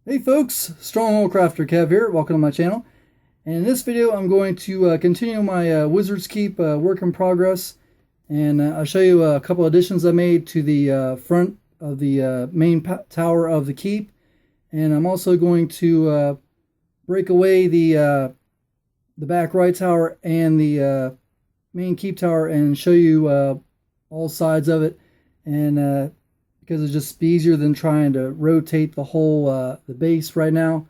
Hey folks, Stronghold Crafter Kev here. Welcome to my channel. And in this video I'm going to continue my Wizard's Keep work in progress, and I'll show you a couple additions I made to the front of the main tower of the keep. And I'm also going to break away the back right tower and the main keep tower and show you all sides of it, and because it's just easier than trying to rotate the whole the base right now.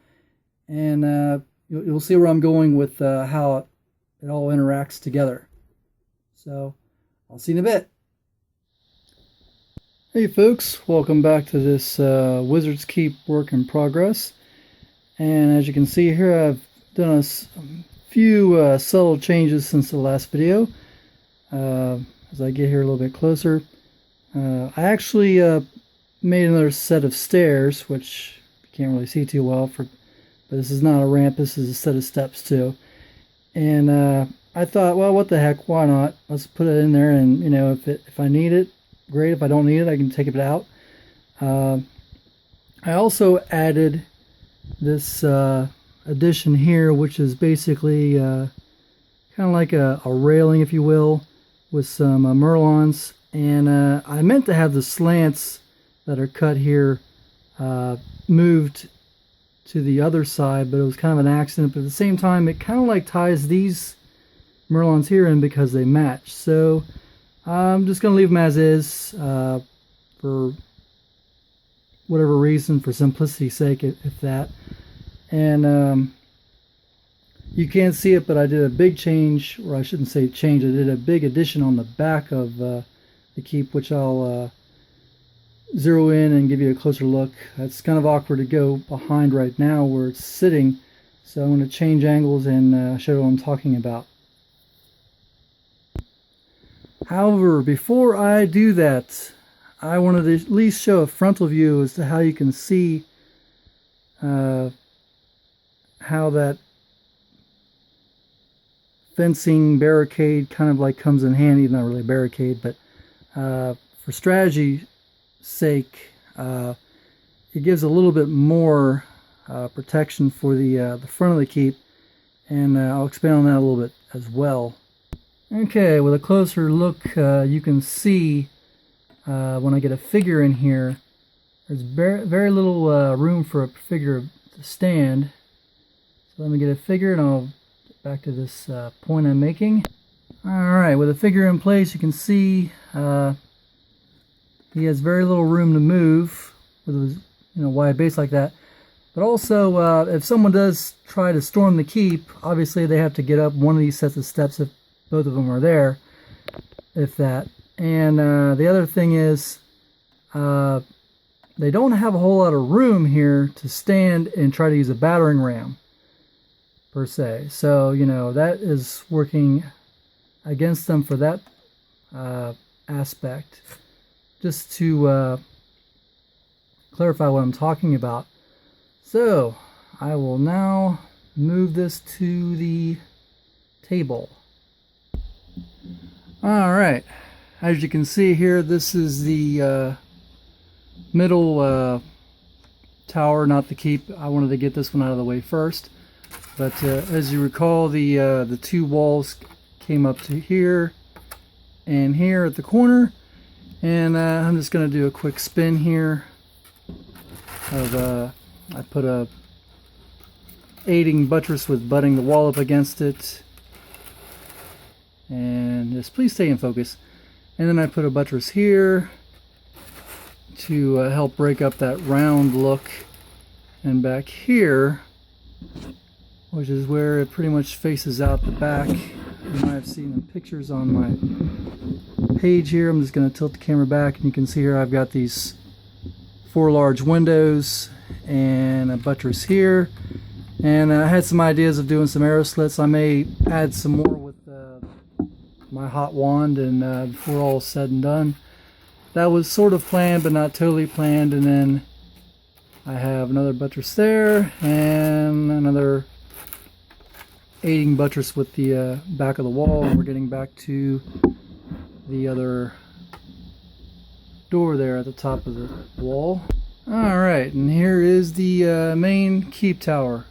And you'll see where I'm going with how it all interacts together. So I'll see you in a bit. Hey folks, welcome back to this Wizard's Keep work in progress. And as you can see here, I've done a few subtle changes since the last video. As I get here a little bit closer, I actually made another set of stairs, which you can't really see too well, but this is not a ramp, this is a set of steps too. And I thought, well, what the heck, why not? Let's put it in there, and you know, if I need it, great. If I don't need it, I can take it out. I also added this addition here, which is basically kind of like a railing, if you will, with some merlons. And I meant to have the slants that are cut here moved to the other side, but it was kind of an accident. But at the same time, it kind of like ties these merlons here in because they match. So I'm just going to leave them as is for whatever reason, for simplicity's sake, if that. And you can't see it, but I did a big change, or I shouldn't say change, I did a big addition on the back of the keep, which I'll zero in and give you a closer look. It's kind of awkward to go behind right now where it's sitting, so I'm going to change angles and show you what I'm talking about. However, before I do that, I wanted to at least show a frontal view as to how you can see how that fencing barricade kind of like comes in handy. Not really a barricade, but for strategy sake, it gives a little bit more protection for the front of the keep, and I'll expand on that a little bit as well. Okay, with a closer look, you can see when I get a figure in here, there's very little room for a figure to stand. So let me get a figure and I'll get back to this point I'm making. Alright, with a figure in place, you can see he has very little room to move with a wide base like that. But also, if someone does try to storm the keep, obviously they have to get up one of these sets of steps if both of them are there, if that. And the other thing is, they don't have a whole lot of room here to stand and try to use a battering ram, per se. So, you know, that is working against them for that aspect. Just to clarify what I'm talking about. So, I will now move this to the table. Alright, as you can see here, this is the middle tower, not the keep. I wanted to get this one out of the way first. But as you recall, the two walls came up to here and here at the corner. And I'm just going to do a quick spin here of I put a aiding buttress with butting the wall up against it, and just please stay in focus. And then I put a buttress here to help break up that round look, and back here, which is where it pretty much faces out the back. You might have seen the pictures on my page here. I'm just going to tilt the camera back, and you can see here I've got these 4 large windows and a buttress here. And I had some ideas of doing some arrow slits. I may add some more with my hot wand, and before all said and done. That was sort of planned, but not totally planned. And then I have another buttress there, and another aiding buttress with the back of the wall, and we're getting back to the other door there at the top of the wall. Alright, and here is the main keep tower.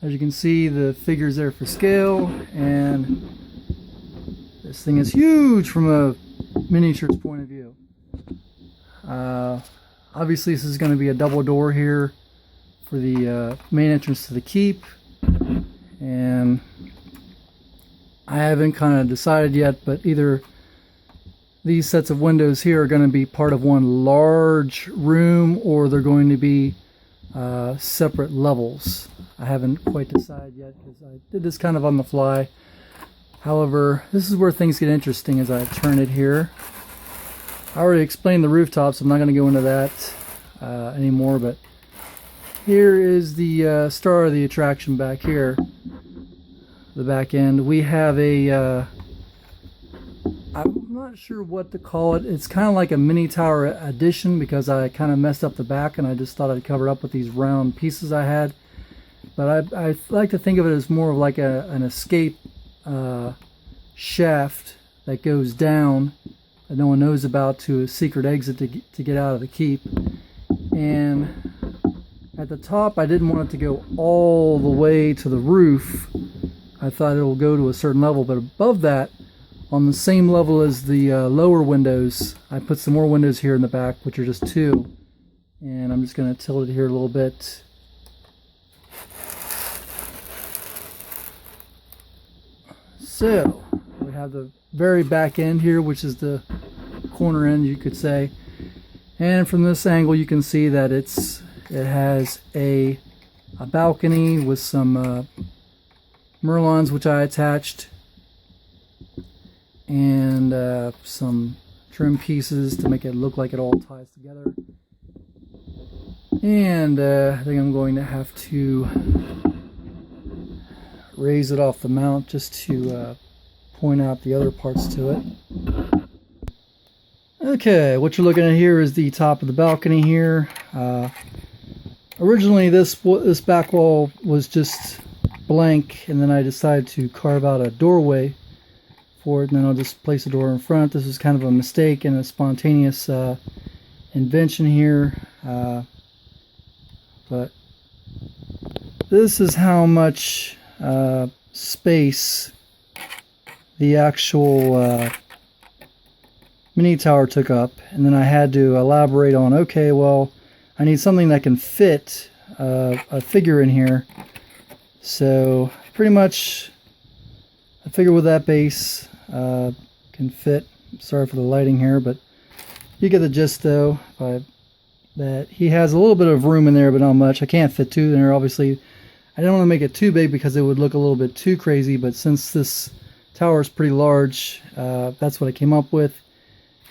As you can see, the figure's there for scale, and this thing is huge from a miniature's point of view. Obviously this is going to be a double door here for the main entrance to the keep, and I haven't kind of decided yet, but either these sets of windows here are going to be part of one large room, or they're going to be separate levels. I haven't quite decided yet because I did this kind of on the fly. However, this is where things get interesting as I turn it here. I already explained the rooftops, I'm not going to go into that anymore, but here is the star of the attraction back here, the back end. We have a I'm not sure what to call it. It's kind of like a mini tower addition because I kind of messed up the back and I just thought I'd cover it up with these round pieces I had. But I like to think of it as more of like an escape shaft that goes down that no one knows about, to a secret exit to get out of the keep. And at the top, I didn't want it to go all the way to the roof. I thought it will go to a certain level, but above that, on the same level as the lower windows, I put some more windows here in the back, which are just 2. And I'm just going to tilt it here a little bit. So, we have the very back end here, which is the corner end, you could say. And from this angle, you can see that it has a balcony with some merlons, which I attached, and some trim pieces to make it look like it all ties together. And I think I'm going to have to raise it off the mount just to point out the other parts to it. Okay, what you're looking at here is the top of the balcony here. Originally this back wall was just blank, and then I decided to carve out a doorway for it, and then I'll just place a door in front. This is kind of a mistake and a spontaneous invention here, but this is how much space the actual mini tower took up. And then I had to elaborate on, okay, well, I need something that can fit a figure in here. So pretty much a figure with that base can fit. Sorry for the lighting here, but you get the gist though. That he has a little bit of room in there, but not much. I can't fit 2 in there, obviously. I don't want to make it too big because it would look a little bit too crazy, but since this tower is pretty large, that's what I came up with.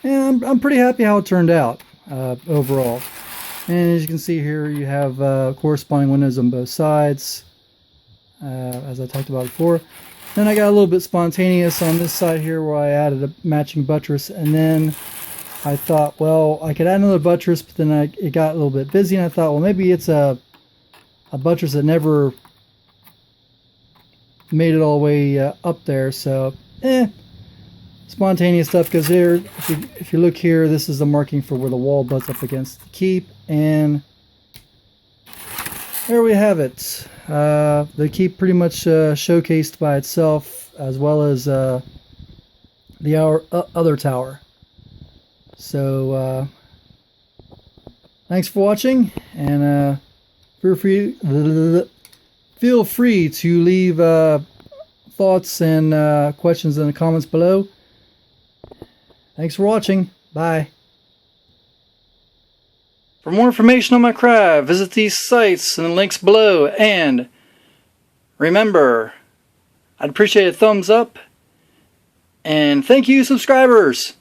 And I'm pretty happy how it turned out overall. And as you can see here, you have corresponding windows on both sides, as I talked about before. Then I got a little bit spontaneous on this side here where I added a matching buttress, and then I thought, well, I could add another buttress, but then it got a little bit busy, and I thought, well, maybe it's a buttress that never made it all the way up there. So spontaneous stuff goes here. If you look here, this is the marking for where the wall butts up against the keep, and there we have it. The keep pretty much showcased by itself, as well as the other tower. So thanks for watching, and feel free to leave thoughts and questions in the comments below. Thanks for watching. Bye. For more information on my craft, visit these sites and the links below. And remember, I'd appreciate a thumbs up. And thank you, subscribers.